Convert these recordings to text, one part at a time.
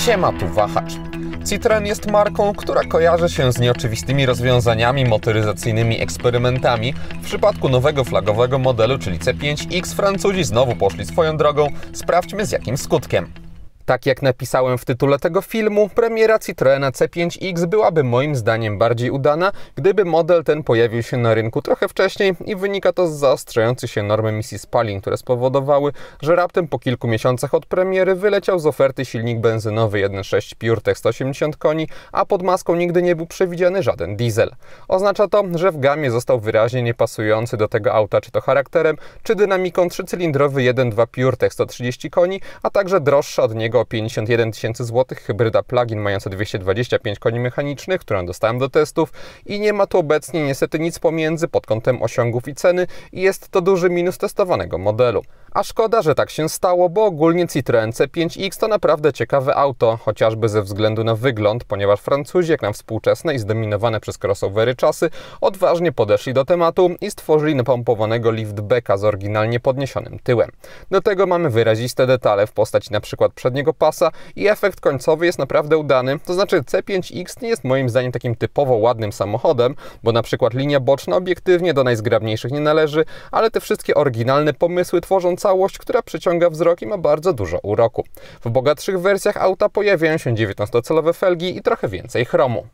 Siema, tu Wahacz. Citroen jest marką, która kojarzy się z nieoczywistymi rozwiązaniami motoryzacyjnymi eksperymentami. W przypadku nowego flagowego modelu, czyli C5X, Francuzi znowu poszli swoją drogą. Sprawdźmy z jakim skutkiem. Tak jak napisałem w tytule tego filmu, premiera Citroena C5X byłaby moim zdaniem bardziej udana, gdyby model ten pojawił się na rynku trochę wcześniej i wynika to z zaostrzających się norm emisji spalin, które spowodowały, że raptem po kilku miesiącach od premiery wyleciał z oferty silnik benzynowy 1.6 PureTech 180 koni, a pod maską nigdy nie był przewidziany żaden diesel. Oznacza to, że w gamie został wyraźnie niepasujący do tego auta czy to charakterem, czy dynamiką trzycylindrowy 1.2 PureTech 130 koni, a także droższa od niego o 51 tysięcy złotych hybryda plug-in mająca 225 koni mechanicznych, którą dostałem do testów i nie ma tu obecnie niestety nic pomiędzy pod kątem osiągów i ceny i jest to duży minus testowanego modelu. A szkoda, że tak się stało, bo ogólnie Citroen C5X to naprawdę ciekawe auto, chociażby ze względu na wygląd, ponieważ Francuzi, jak na współczesne i zdominowane przez crossovery czasy, odważnie podeszli do tematu i stworzyli napompowanego liftbacka z oryginalnie podniesionym tyłem. Do tego mamy wyraziste detale w postaci np. przedniego pasa i efekt końcowy jest naprawdę udany, to znaczy C5X nie jest moim zdaniem takim typowo ładnym samochodem, bo np. linia boczna obiektywnie do najzgrabniejszych nie należy, ale te wszystkie oryginalne pomysły tworzą całość, która przyciąga wzrok i ma bardzo dużo uroku. W bogatszych wersjach auta pojawiają się 19-calowe felgi i trochę więcej chromu.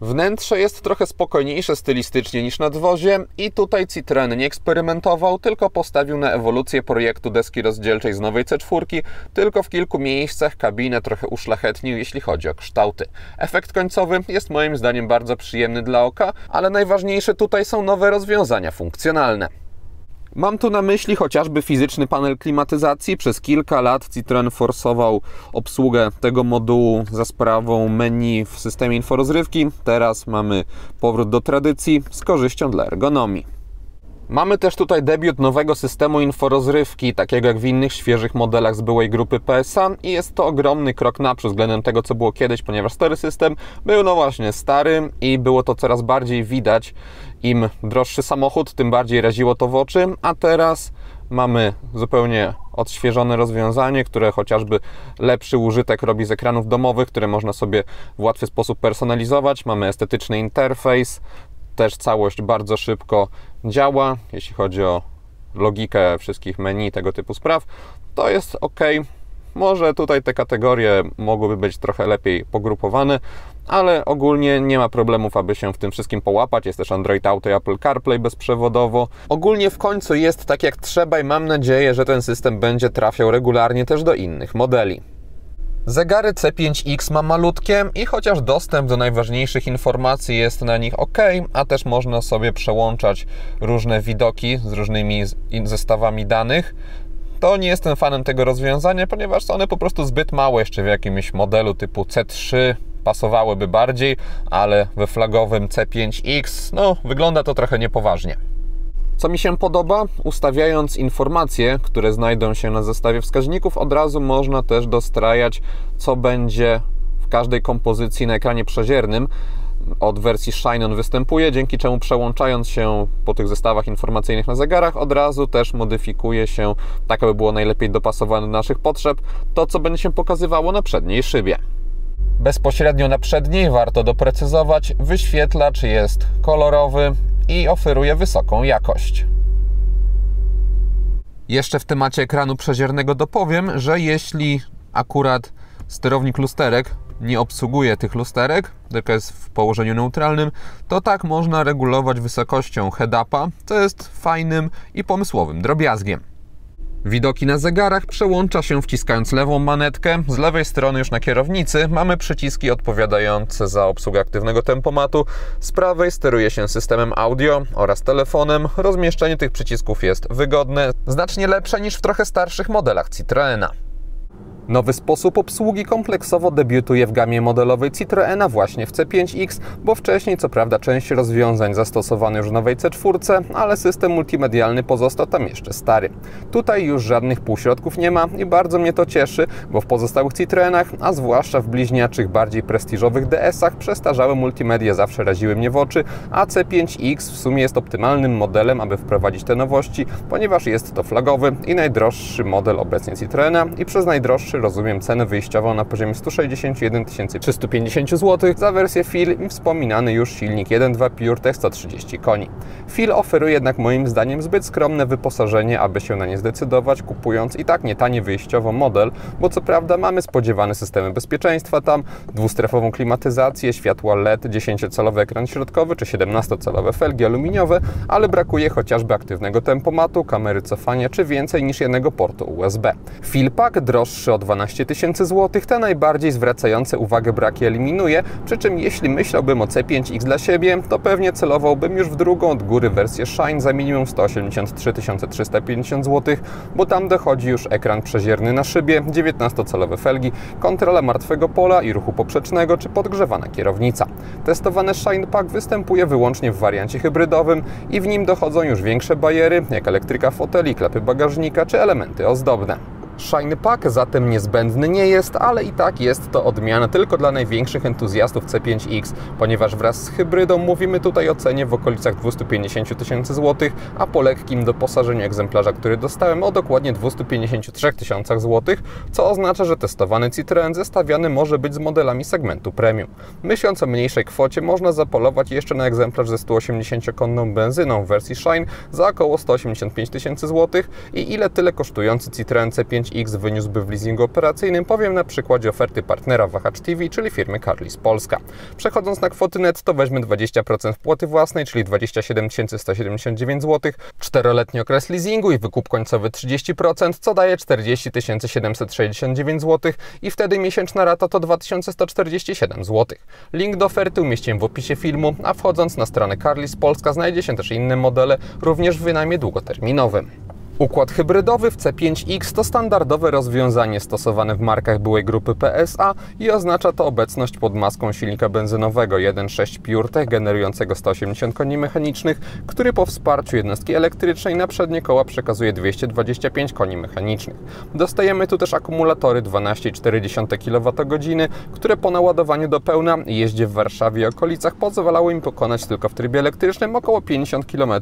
Wnętrze jest trochę spokojniejsze stylistycznie niż nadwozie i tutaj Citroen nie eksperymentował, tylko postawił na ewolucję projektu deski rozdzielczej z nowej C4, tylko w kilku miejscach kabinę trochę uszlachetnił, jeśli chodzi o kształty. Efekt końcowy jest moim zdaniem bardzo przyjemny dla oka, ale najważniejsze tutaj są nowe rozwiązania funkcjonalne. Mam tu na myśli chociażby fizyczny panel klimatyzacji. Przez kilka lat Citroen forsował obsługę tego modułu za sprawą menu w systemie inforozrywki. Teraz mamy powrót do tradycji z korzyścią dla ergonomii. Mamy też tutaj debiut nowego systemu inforozrywki, takiego jak w innych świeżych modelach z byłej grupy PSA i jest to ogromny krok naprzód względem tego, co było kiedyś, ponieważ stary system był no właśnie stary i było to coraz bardziej widać. Im droższy samochód, tym bardziej raziło to w oczy, a teraz mamy zupełnie odświeżone rozwiązanie, które chociażby lepszy użytek robi z ekranów domowych, które można sobie w łatwy sposób personalizować. Mamy estetyczny interfejs, też całość bardzo szybko działa, jeśli chodzi o logikę wszystkich menu, tego typu spraw. To jest ok. Może tutaj te kategorie mogłyby być trochę lepiej pogrupowane, ale ogólnie nie ma problemów, aby się w tym wszystkim połapać. Jest też Android Auto i Apple CarPlay bezprzewodowo. Ogólnie w końcu jest tak jak trzeba i mam nadzieję, że ten system będzie trafiał regularnie też do innych modeli. Zegary C5X ma malutkie i chociaż dostęp do najważniejszych informacji jest na nich ok, a też można sobie przełączać różne widoki z różnymi zestawami danych, to nie jestem fanem tego rozwiązania, ponieważ są one po prostu zbyt małe jeszcze w jakimś modelu typu C3 pasowałyby bardziej, ale we flagowym C5X no wygląda to trochę niepoważnie. Co mi się podoba, ustawiając informacje, które znajdą się na zestawie wskaźników, od razu można też dostrajać, co będzie w każdej kompozycji na ekranie przeziernym. Od wersji Shine on występuje, dzięki czemu przełączając się po tych zestawach informacyjnych na zegarach, od razu też modyfikuje się, tak aby było najlepiej dopasowane do naszych potrzeb, to co będzie się pokazywało na przedniej szybie. Bezpośrednio na przedniej, warto doprecyzować, wyświetlacz jest kolorowy i oferuje wysoką jakość. Jeszcze w temacie ekranu przeziernego dopowiem, że jeśli akurat sterownik lusterek nie obsługuje tych lusterek, tylko jest w położeniu neutralnym, to tak można regulować wysokością head-upa, co jest fajnym i pomysłowym drobiazgiem. Widoki na zegarach przełącza się wciskając lewą manetkę. Z lewej strony już na kierownicy mamy przyciski odpowiadające za obsługę aktywnego tempomatu. Z prawej steruje się systemem audio oraz telefonem. Rozmieszczenie tych przycisków jest wygodne, znacznie lepsze niż w trochę starszych modelach Citroena. Nowy sposób obsługi kompleksowo debiutuje w gamie modelowej Citroena właśnie w C5X, bo wcześniej co prawda część rozwiązań zastosowano już w nowej C4, ale system multimedialny pozostał tam jeszcze stary. Tutaj już żadnych półśrodków nie ma i bardzo mnie to cieszy, bo w pozostałych Citroenach, a zwłaszcza w bliźniaczych, bardziej prestiżowych DS-ach przestarzałe multimedia zawsze raziły mnie w oczy, a C5X w sumie jest optymalnym modelem, aby wprowadzić te nowości, ponieważ jest to flagowy i najdroższy model obecnie Citroena i przez najdroższy najtańszy, rozumiem cenę wyjściową na poziomie 161 350 zł za wersję FIL i wspominany już silnik 1.2 PureTech 130 koni. FIL oferuje jednak moim zdaniem zbyt skromne wyposażenie, aby się na nie zdecydować, kupując i tak nie tanie wyjściowo model, bo co prawda mamy spodziewane systemy bezpieczeństwa tam, dwustrefową klimatyzację, światła LED, 10-calowy ekran środkowy czy 17-calowe felgi aluminiowe, ale brakuje chociażby aktywnego tempomatu, kamery cofania czy więcej niż jednego portu USB. FIL Pack droższy o 12 000 zł te najbardziej zwracające uwagę braki eliminuje, przy czym jeśli myślałbym o C5X dla siebie, to pewnie celowałbym już w drugą od góry wersję Shine za minimum 183 350 zł, bo tam dochodzi już ekran przezierny na szybie, 19-calowe felgi, kontrola martwego pola i ruchu poprzecznego czy podgrzewana kierownica. Testowany Shine Pack występuje wyłącznie w wariancie hybrydowym i w nim dochodzą już większe bariery, jak elektryka foteli, klapy bagażnika czy elementy ozdobne. Shine Pack zatem niezbędny nie jest, ale i tak jest to odmiana tylko dla największych entuzjastów C5X, ponieważ wraz z hybrydą mówimy tutaj o cenie w okolicach 250 000 zł, a po lekkim doposażeniu egzemplarza, który dostałem, o dokładnie 253 000 zł, co oznacza, że testowany Citroen zestawiany może być z modelami segmentu premium. Myśląc o mniejszej kwocie, można zapolować jeszcze na egzemplarz ze 180-konną benzyną w wersji Shine za około 185 000 zł i ile tyle kosztujący Citroen C5X wyniósłby w leasingu operacyjnym, powiem na przykładzie oferty partnera Wahacz TV, czyli firmy Carlis Polska. Przechodząc na kwoty netto, weźmy 20% wpłaty własnej, czyli 27 179 zł, 4-letni okres leasingu i wykup końcowy 30%, co daje 40 769 zł i wtedy miesięczna rata to 2147 zł. Link do oferty umieściłem w opisie filmu, a wchodząc na stronę Carlis Polska znajdzie się też inne modele, również w wynajmie długoterminowym. Układ hybrydowy w C5X to standardowe rozwiązanie stosowane w markach byłej grupy PSA i oznacza to obecność pod maską silnika benzynowego 1.6 PureTech generującego 180 koni mechanicznych, który po wsparciu jednostki elektrycznej na przednie koła przekazuje 225 koni mechanicznych. Dostajemy tu też akumulatory 12,4 kWh, które po naładowaniu do pełna i jeździe w Warszawie i okolicach pozwalały mi pokonać tylko w trybie elektrycznym około 50 km,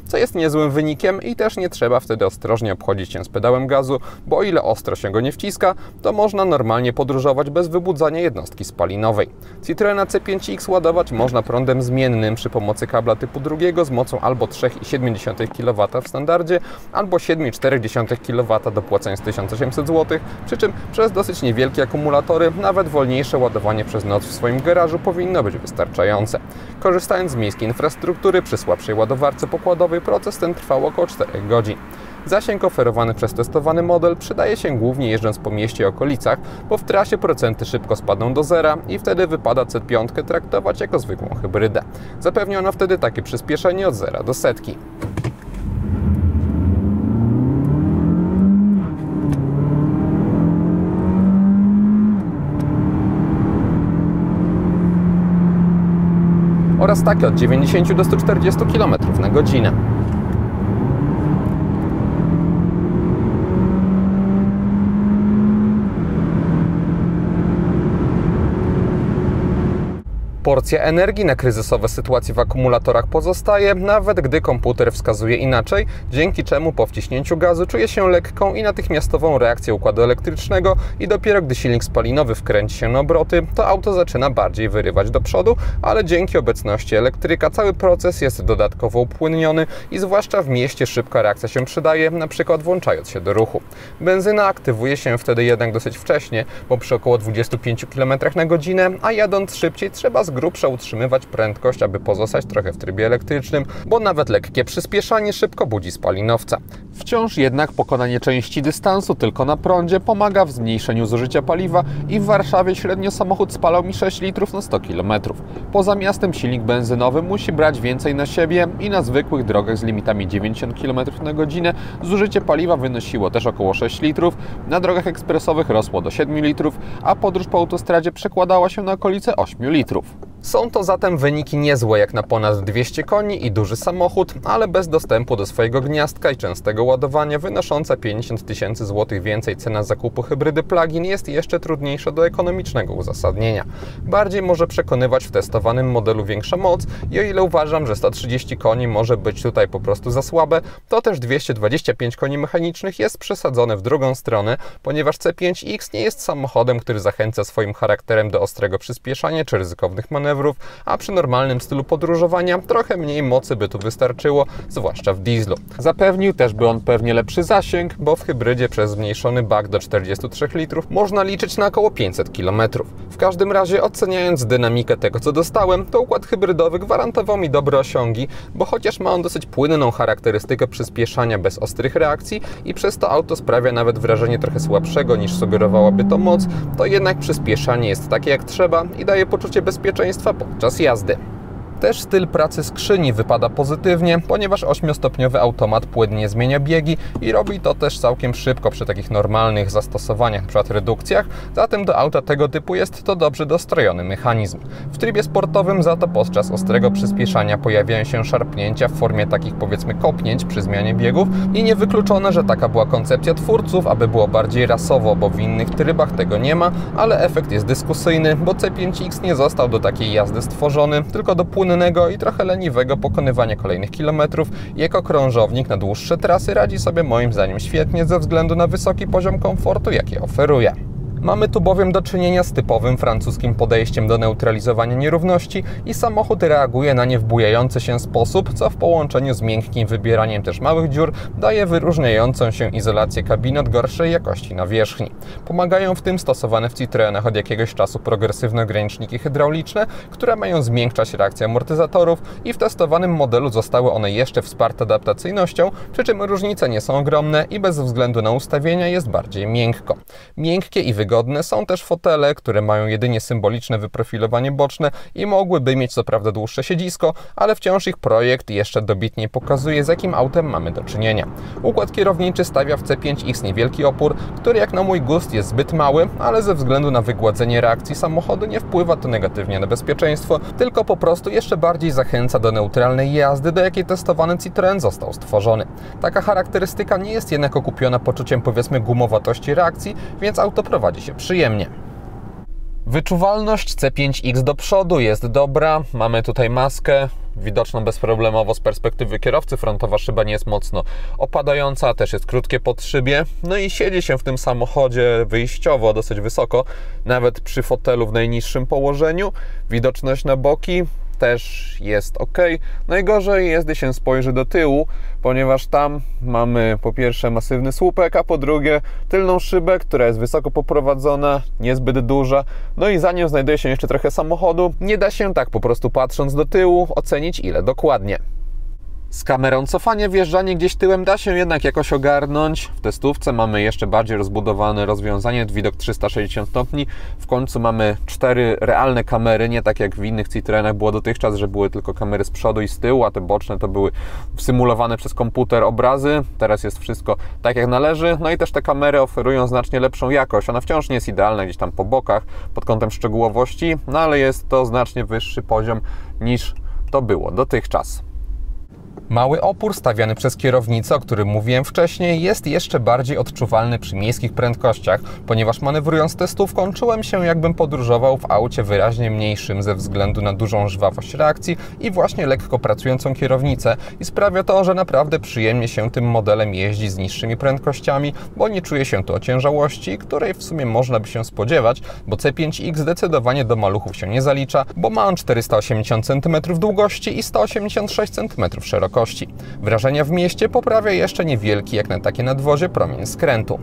co jest niezłym wynikiem i też nie trzeba wtedy ostrożnie obchodzić się z pedałem gazu, bo o ile ostro się go nie wciska, to można normalnie podróżować bez wybudzania jednostki spalinowej. Citroena C5X ładować można prądem zmiennym przy pomocy kabla typu drugiego z mocą albo 3,7 kW w standardzie, albo 7,4 kW dopłacając 1800 zł, przy czym przez dosyć niewielkie akumulatory nawet wolniejsze ładowanie przez noc w swoim garażu powinno być wystarczające. Korzystając z miejskiej infrastruktury przy słabszej ładowarce pokładowej proces ten trwał około 4 godzin. Zasięg oferowany przez testowany model przydaje się głównie jeżdżąc po mieście i okolicach, bo w trasie procenty szybko spadną do zera i wtedy wypada C5 traktować jako zwykłą hybrydę. Zapewnia ona wtedy takie przyspieszenie od 0 do setki. Oraz takie od 90 do 140 km na godzinę. Porcja energii na kryzysowe sytuacje w akumulatorach pozostaje, nawet gdy komputer wskazuje inaczej, dzięki czemu po wciśnięciu gazu czuje się lekką i natychmiastową reakcję układu elektrycznego i dopiero gdy silnik spalinowy wkręci się na obroty, to auto zaczyna bardziej wyrywać do przodu, ale dzięki obecności elektryka cały proces jest dodatkowo upłynniony i zwłaszcza w mieście szybka reakcja się przydaje, na przykład włączając się do ruchu. Benzyna aktywuje się wtedy jednak dosyć wcześnie, bo przy około 25 km na godzinę, a jadąc szybciej trzeba z grubsza utrzymywać prędkość, aby pozostać trochę w trybie elektrycznym, bo nawet lekkie przyspieszanie szybko budzi spalinowca. Wciąż jednak pokonanie części dystansu tylko na prądzie pomaga w zmniejszeniu zużycia paliwa i w Warszawie średnio samochód spalał mi 6 litrów na 100 km. Poza miastem silnik benzynowy musi brać więcej na siebie i na zwykłych drogach z limitami 90 km na godzinę zużycie paliwa wynosiło też około 6 litrów, na drogach ekspresowych rosło do 7 litrów, a podróż po autostradzie przekładała się na okolice 8 litrów. Są to zatem wyniki niezłe jak na ponad 200 koni i duży samochód, ale bez dostępu do swojego gniazdka i częstego ładowania wynosząca 50 000 złotych więcej cena zakupu hybrydy plug-in jest jeszcze trudniejsza do ekonomicznego uzasadnienia. Bardziej może przekonywać w testowanym modelu większa moc i o ile uważam, że 130 koni może być tutaj po prostu za słabe, to też 225 koni mechanicznych jest przesadzone w drugą stronę, ponieważ C5X nie jest samochodem, który zachęca swoim charakterem do ostrego przyspieszania czy ryzykownych manewrów, a przy normalnym stylu podróżowania trochę mniej mocy by tu wystarczyło, zwłaszcza w dieslu. Zapewnił też by on pewnie lepszy zasięg, bo w hybrydzie przez zmniejszony bak do 43 litrów można liczyć na około 500 km. W każdym razie, oceniając dynamikę tego, co dostałem, to układ hybrydowy gwarantował mi dobre osiągi, bo chociaż ma on dosyć płynną charakterystykę przyspieszania bez ostrych reakcji i przez to auto sprawia nawet wrażenie trochę słabszego niż sugerowałaby to moc, to jednak przyspieszanie jest takie jak trzeba i daje poczucie bezpieczeństwa podczas jazdy. Też styl pracy skrzyni wypada pozytywnie, ponieważ 8-stopniowy automat płynnie zmienia biegi i robi to też całkiem szybko przy takich normalnych zastosowaniach, np. redukcjach, zatem do auta tego typu jest to dobrze dostrojony mechanizm. W trybie sportowym za to podczas ostrego przyspieszania pojawiają się szarpnięcia w formie takich powiedzmy kopnięć przy zmianie biegów i niewykluczone, że taka była koncepcja twórców, aby było bardziej rasowo, bo w innych trybach tego nie ma, ale efekt jest dyskusyjny, bo C5X nie został do takiej jazdy stworzony, tylko do płynnego i trochę leniwego pokonywania kolejnych kilometrów. Jako krążownik na dłuższe trasy radzi sobie moim zdaniem świetnie ze względu na wysoki poziom komfortu, jaki oferuje. Mamy tu bowiem do czynienia z typowym francuskim podejściem do neutralizowania nierówności i samochód reaguje na nie w bujający się sposób, co w połączeniu z miękkim wybieraniem też małych dziur daje wyróżniającą się izolację kabiny od gorszej jakości nawierzchni. Pomagają w tym stosowane w Citroenach od jakiegoś czasu progresywne ograniczniki hydrauliczne, które mają zmiękczać reakcję amortyzatorów i w testowanym modelu zostały one jeszcze wsparte adaptacyjnością, przy czym różnice nie są ogromne i bez względu na ustawienia jest bardziej miękko. Miękkie i wygodne są też fotele, które mają jedynie symboliczne wyprofilowanie boczne i mogłyby mieć co prawda dłuższe siedzisko, ale wciąż ich projekt jeszcze dobitniej pokazuje, z jakim autem mamy do czynienia. Układ kierowniczy stawia w C5X niewielki opór, który jak na mój gust jest zbyt mały, ale ze względu na wygładzenie reakcji samochodu nie wpływa to negatywnie na bezpieczeństwo, tylko po prostu jeszcze bardziej zachęca do neutralnej jazdy, do jakiej testowany Citroen został stworzony. Taka charakterystyka nie jest jednak okupiona poczuciem powiedzmy gumowatości reakcji, więc auto prowadzi się przyjemnie. Wyczuwalność C5X do przodu jest dobra, mamy tutaj maskę widoczną bezproblemowo z perspektywy kierowcy, frontowa szyba nie jest mocno opadająca, też jest krótkie podszybie, no i siedzi się w tym samochodzie wyjściowo dosyć wysoko, nawet przy fotelu w najniższym położeniu, widoczność na boki też jest ok. Najgorzej jest, gdy się spojrzy do tyłu, ponieważ tam mamy po pierwsze masywny słupek, a po drugie tylną szybę, która jest wysoko poprowadzona, niezbyt duża, no i za nią znajduje się jeszcze trochę samochodu. Nie da się tak po prostu patrząc do tyłu ocenić, ile dokładnie. Z kamerą cofania wjeżdżanie gdzieś tyłem da się jednak jakoś ogarnąć. W testówce mamy jeszcze bardziej rozbudowane rozwiązanie, widok 360 stopni. W końcu mamy 4 realne kamery, nie tak jak w innych Citroenach było dotychczas, że były tylko kamery z przodu i z tyłu, a te boczne to były symulowane przez komputer obrazy. Teraz jest wszystko tak jak należy. No i też te kamery oferują znacznie lepszą jakość. Ona wciąż nie jest idealna gdzieś tam po bokach pod kątem szczegółowości, no ale jest to znacznie wyższy poziom niż to było dotychczas. Mały opór stawiany przez kierownicę, o którym mówiłem wcześniej, jest jeszcze bardziej odczuwalny przy miejskich prędkościach, ponieważ manewrując testówką czułem się, jakbym podróżował w aucie wyraźnie mniejszym ze względu na dużą żwawość reakcji i właśnie lekko pracującą kierownicę i sprawia to, że naprawdę przyjemnie się tym modelem jeździ z niższymi prędkościami, bo nie czuje się tu ociężałości, której w sumie można by się spodziewać, bo C5X zdecydowanie do maluchów się nie zalicza, bo ma on 480 cm długości i 186 cm szerokości. Wrażenia w mieście poprawia jeszcze niewielki, jak na takie nadwozie, promień skrętu.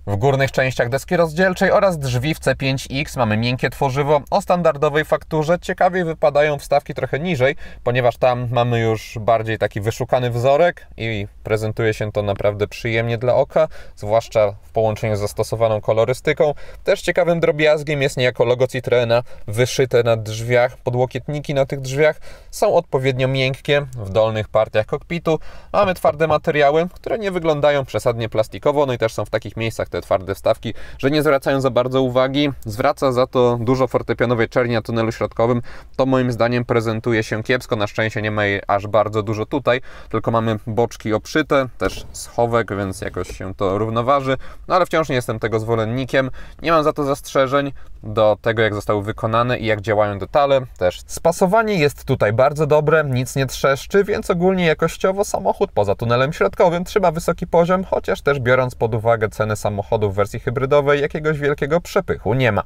W górnych częściach deski rozdzielczej oraz drzwi w C5X mamy miękkie tworzywo o standardowej fakturze. Ciekawiej wypadają wstawki trochę niżej, ponieważ tam mamy już bardziej taki wyszukany wzorek i prezentuje się to naprawdę przyjemnie dla oka, zwłaszcza w połączeniu z zastosowaną kolorystyką. Też ciekawym drobiazgiem jest niejako logo Citroena wyszyte na drzwiach. Podłokietniki na tych drzwiach są odpowiednio miękkie. W dolnych partiach kokpitu mamy twarde materiały, które nie wyglądają przesadnie plastikowo, no i też są w takich miejscach te twarde wstawki, że nie zwracają za bardzo uwagi. Zwraca za to dużo fortepianowej czerni na tunelu środkowym. To moim zdaniem prezentuje się kiepsko. Na szczęście nie ma jej aż bardzo dużo tutaj, tylko mamy boczki obszyte, też schowek, więc jakoś się to równoważy. No ale wciąż nie jestem tego zwolennikiem. Nie mam za to zastrzeżeń do tego, jak zostały wykonane i jak działają detale. Też spasowanie jest tutaj bardzo dobre, nic nie trzeszczy, więc ogólnie jakościowo samochód poza tunelem środkowym trzyma wysoki poziom, chociaż też biorąc pod uwagę ceny samochodów w wersji hybrydowej, jakiegoś wielkiego przepychu nie ma.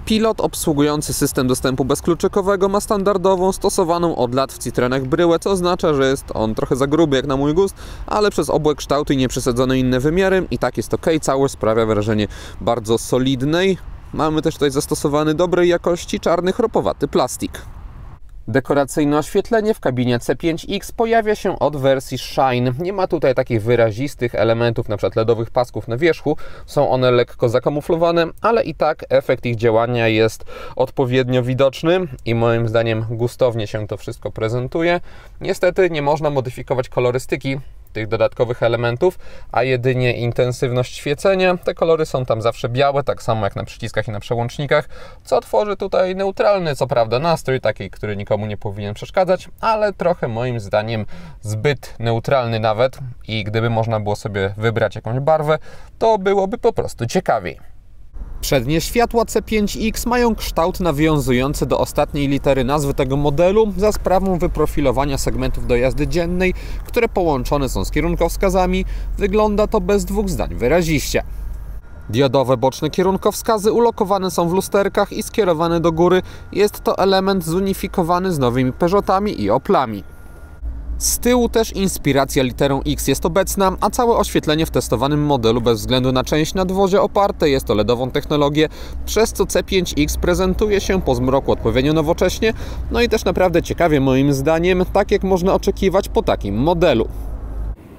Pilot obsługujący system dostępu bezkluczykowego ma standardową, stosowaną od lat w Citroenach bryłę, co oznacza, że jest on trochę za gruby jak na mój gust, ale przez obłe kształty i nieprzesadzone inne wymiary i tak jest ok. Całość sprawia wrażenie bardzo solidnej. Mamy też tutaj zastosowany dobrej jakości czarny chropowaty plastik. Dekoracyjne oświetlenie w kabinie C5X pojawia się od wersji Shine. Nie ma tutaj takich wyrazistych elementów, np. LEDowych pasków na wierzchu. Są one lekko zakamuflowane, ale i tak efekt ich działania jest odpowiednio widoczny i moim zdaniem gustownie się to wszystko prezentuje. Niestety nie można modyfikować kolorystyki tych dodatkowych elementów, a jedynie intensywność świecenia. Te kolory są tam zawsze białe, tak samo jak na przyciskach i na przełącznikach, co tworzy tutaj neutralny, co prawda, nastrój, taki, który nikomu nie powinien przeszkadzać, ale trochę moim zdaniem zbyt neutralny nawet i gdyby można było sobie wybrać jakąś barwę, to byłoby po prostu ciekawiej. Przednie światła C5X mają kształt nawiązujący do ostatniej litery nazwy tego modelu za sprawą wyprofilowania segmentów do jazdy dziennej, które połączone są z kierunkowskazami. Wygląda to bez dwóch zdań wyraziście. Diodowe boczne kierunkowskazy ulokowane są w lusterkach i skierowane do góry. Jest to element zunifikowany z nowymi Peugeotami i Oplami. Z tyłu też inspiracja literą X jest obecna, a całe oświetlenie w testowanym modelu bez względu na część nadwozia oparte jest o LEDową technologię, przez co C5X prezentuje się po zmroku odpowiednio nowocześnie, no i też naprawdę ciekawie moim zdaniem, tak jak można oczekiwać po takim modelu.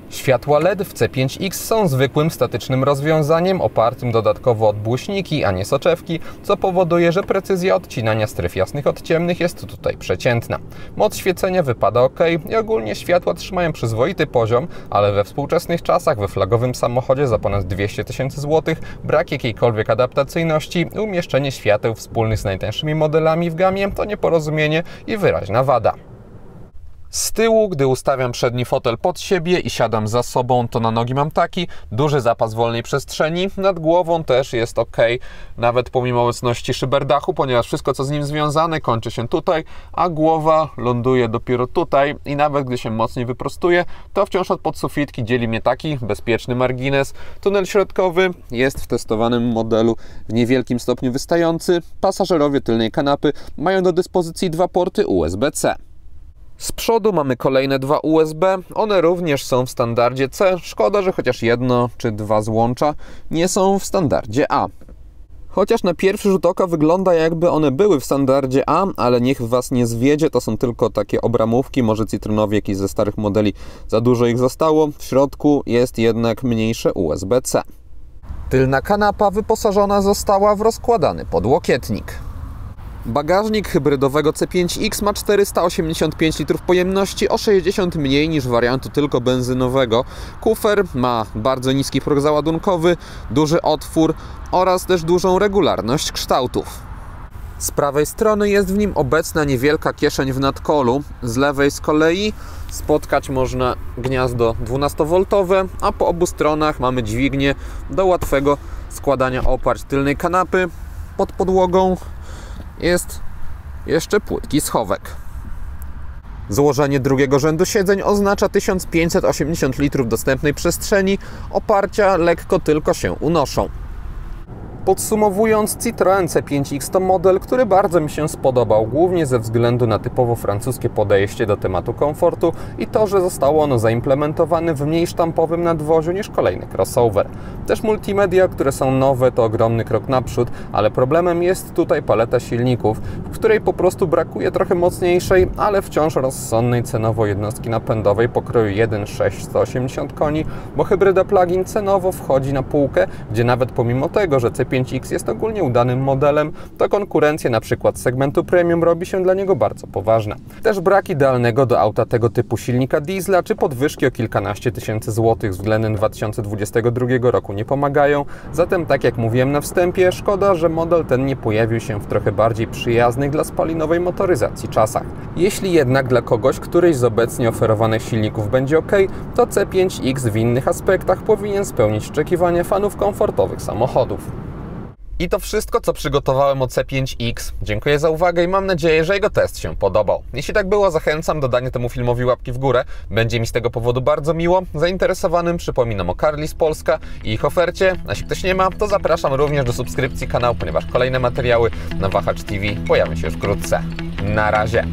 Światła LED w C5X są zwykłym statycznym rozwiązaniem opartym dodatkowo o błyśniki, a nie soczewki, co powoduje, że precyzja odcinania stref jasnych od ciemnych jest tutaj przeciętna. Moc świecenia wypada ok i ogólnie światła trzymają przyzwoity poziom, ale we współczesnych czasach we flagowym samochodzie za ponad 200 000 złotych brak jakiejkolwiek adaptacyjności i umieszczenie świateł wspólnych z najtańszymi modelami w gamie to nieporozumienie i wyraźna wada. Z tyłu, gdy ustawiam przedni fotel pod siebie i siadam za sobą, to na nogi mam taki duży zapas wolnej przestrzeni. Nad głową też jest ok, nawet pomimo obecności szyberdachu, ponieważ wszystko, co z nim związane, kończy się tutaj, a głowa ląduje dopiero tutaj i nawet gdy się mocniej wyprostuję, to wciąż od podsufitki dzieli mnie taki bezpieczny margines. Tunel środkowy jest w testowanym modelu w niewielkim stopniu wystający. Pasażerowie tylnej kanapy mają do dyspozycji dwa porty USB-C. Z przodu mamy kolejne dwa USB, one również są w standardzie C. Szkoda, że chociaż jedno czy dwa złącza nie są w standardzie A. Chociaż na pierwszy rzut oka wygląda, jakby one były w standardzie A, ale niech Was nie zwiedzie, to są tylko takie obramówki, może Citroenowi jakiś ze starych modeli za dużo ich zostało. W środku jest jednak mniejsze USB-C. Tylna kanapa wyposażona została w rozkładany podłokietnik. Bagażnik hybrydowego C5X ma 485 litrów pojemności, o 60 mniej niż wariantu tylko benzynowego. Kufer ma bardzo niski próg załadunkowy, duży otwór oraz też dużą regularność kształtów. Z prawej strony jest w nim obecna niewielka kieszeń w nadkolu, z lewej z kolei spotkać można gniazdo 12V, a po obu stronach mamy dźwignię do łatwego składania oparć tylnej kanapy. Pod podłogą jest jeszcze płytki schowek. Złożenie drugiego rzędu siedzeń oznacza 1580 litrów dostępnej przestrzeni, oparcia lekko tylko się unoszą. Podsumowując, Citroen C5X to model, który bardzo mi się spodobał, głównie ze względu na typowo francuskie podejście do tematu komfortu i to, że zostało ono zaimplementowane w mniej sztampowym nadwoziu niż kolejny crossover. Też multimedia, które są nowe, to ogromny krok naprzód, ale problemem jest tutaj paleta silników, w której po prostu brakuje trochę mocniejszej, ale wciąż rozsądnej cenowo jednostki napędowej pokroju 1.6 180 koni, bo hybryda plug-in cenowo wchodzi na półkę, gdzie nawet pomimo tego, że C5 C5X jest ogólnie udanym modelem, to konkurencja np. z segmentu premium robi się dla niego bardzo poważna. Też brak idealnego do auta tego typu silnika diesla czy podwyżki o kilkanaście tysięcy złotych względem 2022 roku nie pomagają, zatem tak jak mówiłem na wstępie, szkoda, że model ten nie pojawił się w trochę bardziej przyjaznych dla spalinowej motoryzacji czasach. Jeśli jednak dla kogoś któryś z obecnie oferowanych silników będzie ok, to C5X w innych aspektach powinien spełnić oczekiwania fanów komfortowych samochodów. I to wszystko, co przygotowałem o C5X. Dziękuję za uwagę i mam nadzieję, że jego test się podobał. Jeśli tak było, zachęcam do dania temu filmowi łapki w górę. Będzie mi z tego powodu bardzo miło. Zainteresowanym przypominam o Carlis Polska i ich ofercie. A jeśli ktoś nie ma, to zapraszam również do subskrypcji kanału, ponieważ kolejne materiały na Wahacz TV pojawią się już wkrótce. Na razie!